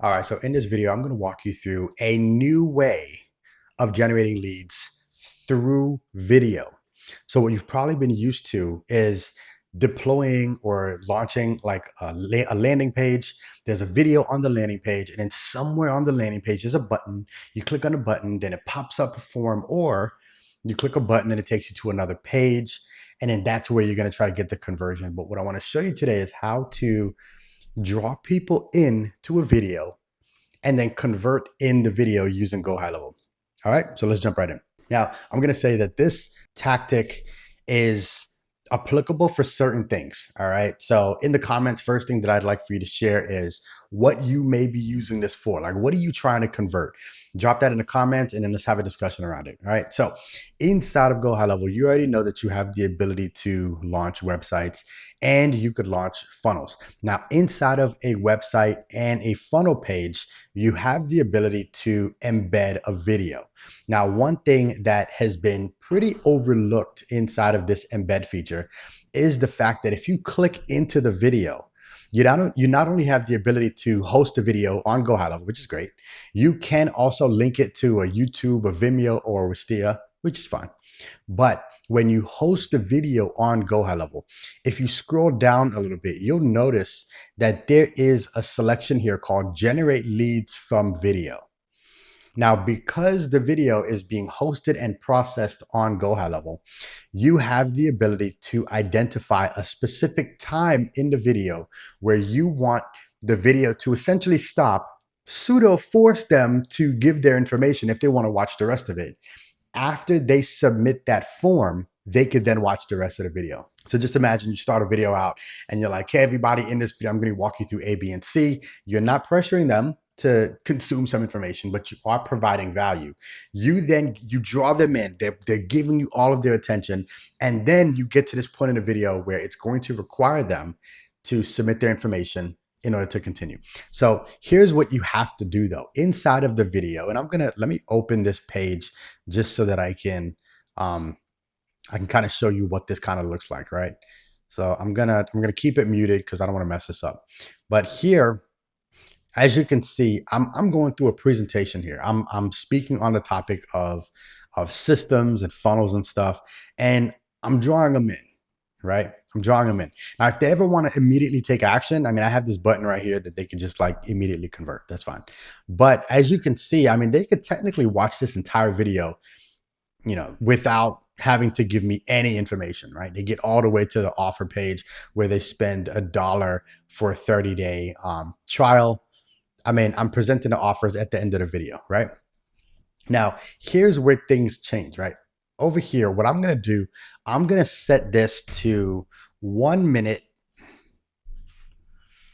All right, so in this video, I'm going to walk you through a new way of generating leads through video. So what you've probably been used to is deploying or launching like a landing page. There's a video on the landing page, and then somewhere on the landing page, there's a button. You click on the button, then it pops up a form, or you click a button and it takes you to another page. And then that's where you're going to try to get the conversion. But what I want to show you today is how to draw people in to a video and then convert in the video using GoHighLevel. All right, so let's jump right in. Now, I'm going to say that this tactic is applicable for certain things. All right. So in the comments, first thing that I'd like for you to share is what you may be using this for. Like, what are you trying to convert? Drop that in the comments and then let's have a discussion around it. All right. So inside of GoHighLevel, you already know that you have the ability to launch websites and you could launch funnels. Now, inside of a website and a funnel page, you have the ability to embed a video. Now, one thing that has been pretty overlooked inside of this embed feature is the fact that if you click into the video, you not only have the ability to host a video on GoHighLevel, which is great, you can also link it to a YouTube, a Vimeo, or a Wistia, which is fine. But when you host the video on GoHighLevel, if you scroll down a little bit, you'll notice that there is a selection here called Generate Leads from Video. Now, because the video is being hosted and processed on GoHighLevel, you have the ability to identify a specific time in the video where you want the video to essentially stop, pseudo force them to give their information if they want to watch the rest of it. After they submit that form, they could then watch the rest of the video. So just imagine you start a video out and you're like, hey, everybody, in this video, I'm going to walk you through A, B, and C. You're not pressuring them to consume some information, but you are providing value. You draw them in, they're giving you all of their attention. And then you get to this point in the video where it's going to require them to submit their information in order to continue. So here's what you have to do though, inside of the video. And let me open this page just so that I can kind of show you what this kind of looks like, right? So I'm gonna keep it muted because I don't want to mess this up. But here, as you can see, I'm going through a presentation here. I'm speaking on the topic of systems and funnels and stuff, and I'm drawing them in, right? I'm drawing them in. Now, if they ever want to immediately take action, I mean, I have this button right here that they can just like immediately convert. That's fine. But as you can see, I mean, they could technically watch this entire video, without having to give me any information, right? They get all the way to the offer page where they spend $1 for a 30-day trial. I mean, I'm presenting the offers at the end of the video, right? Now, here's where things change, right? Over here, what I'm going to do, I'm going to set this to 1 minute.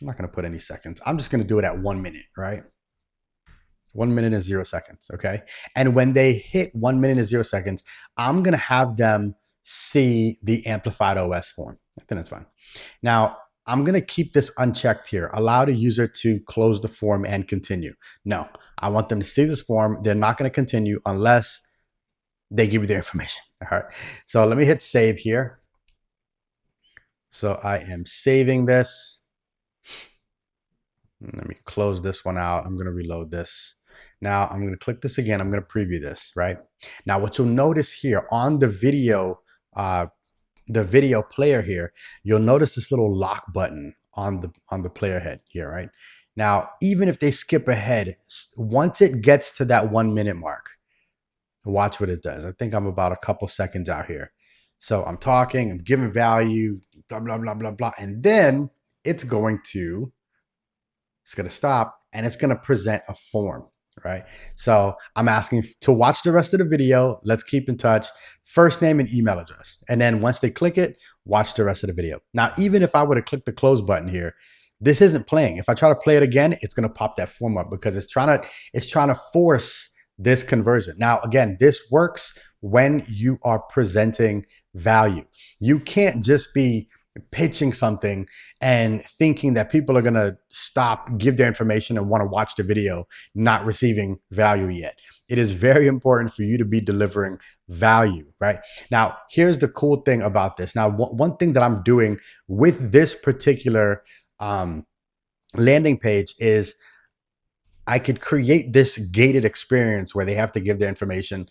I'm not going to put any seconds. I'm just going to do it at 1 minute, right? 1 minute and 0 seconds, okay? And when they hit 1 minute and 0 seconds, I'm going to have them see the AmplifiedOS form. I think that's fine. Now, I'm going to keep this unchecked here. Allow the user to close the form and continue. No, I want them to see this form. They're not going to continue unless they give you their information. All right. So let me hit save here. So I am saving this. Let me close this one out. I'm going to reload this. Now I'm going to click this again. I'm going to preview this, right? Now what you'll notice here on the video player here, you'll notice this little lock button on the player head here, right? Now, even if they skip ahead, once it gets to that 1 minute mark, watch what it does. I think I'm about a couple seconds out here. So I'm talking, I'm giving value, blah, blah, blah, blah, blah. And then it's going to stop and it's going to present a form. Right. So I'm asking to watch the rest of the video. Let's keep in touch. First name and email address. And then once they click it, watch the rest of the video. Now, even if I were to click the close button here, this isn't playing. If I try to play it again, it's going to pop that form up because it's trying to force this conversion. Now, again, this works when you are presenting value. You can't just be pitching something and thinking that people are going to stop, give their information and want to watch the video, not receiving value yet. It is very important for you to be delivering value, right? Now, here's the cool thing about this. Now, one thing that I'm doing with this particular landing page is I could create this gated experience where they have to give their information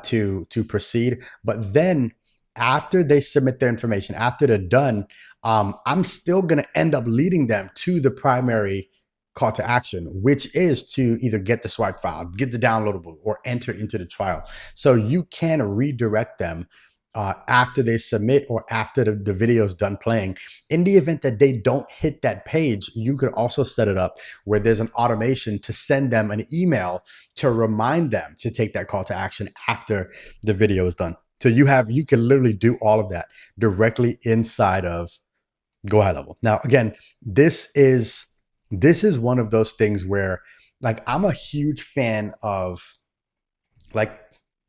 to proceed. But then after they submit their information, after they're done, I'm still going to end up leading them to the primary call to action, which is to either get the swipe file, get the downloadable, or enter into the trial. So you can redirect them after they submit or after the video is done playing. In the event that they don't hit that page, you could also set it up where there's an automation to send them an email to remind them to take that call to action after the video is done. So you can literally do all of that directly inside of GoHighLevel. Now, again, this is one of those things where, like, I'm a huge fan of, like,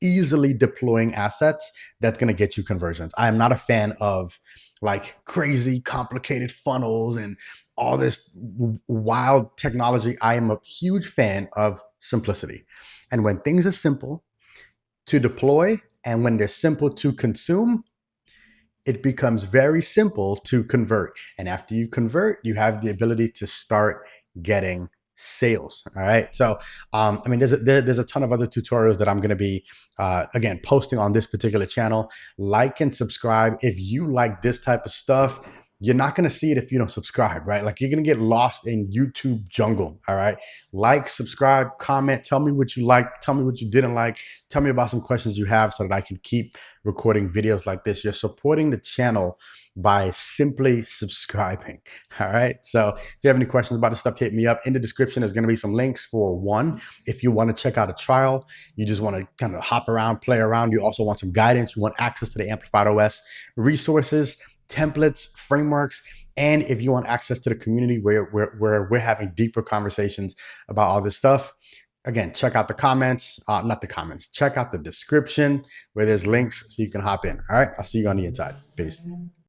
easily deploying assets that's going to get you conversions. I am not a fan of like crazy complicated funnels and all this wild technology. I am a huge fan of simplicity. And when things are simple to deploy and when they're simple to consume, it becomes very simple to convert. And after you convert, you have the ability to start getting sales. All right. So, I mean, there's a ton of other tutorials that I'm going to be, again, posting on this particular channel. Like and subscribe. If you like this type of stuff, you're not going to see it if you don't subscribe, right? Like, you're going to get lost in YouTube jungle. All right. Like, subscribe, comment, tell me what you like, tell me what you didn't like, tell me about some questions you have so that I can keep recording videos like this. You're supporting the channel by simply subscribing. All right. So if you have any questions about this stuff, hit me up. In the description, there's going to be some links for one. If you want to check out a trial, you just want to kind of hop around, play around. You also want some guidance. You want access to the AmplifiedOS resources, templates, frameworks. And if you want access to the community where we're having deeper conversations about all this stuff, again, check out the comments, not the comments, check out the description where there's links so you can hop in. All right. I'll see you on the inside. Peace.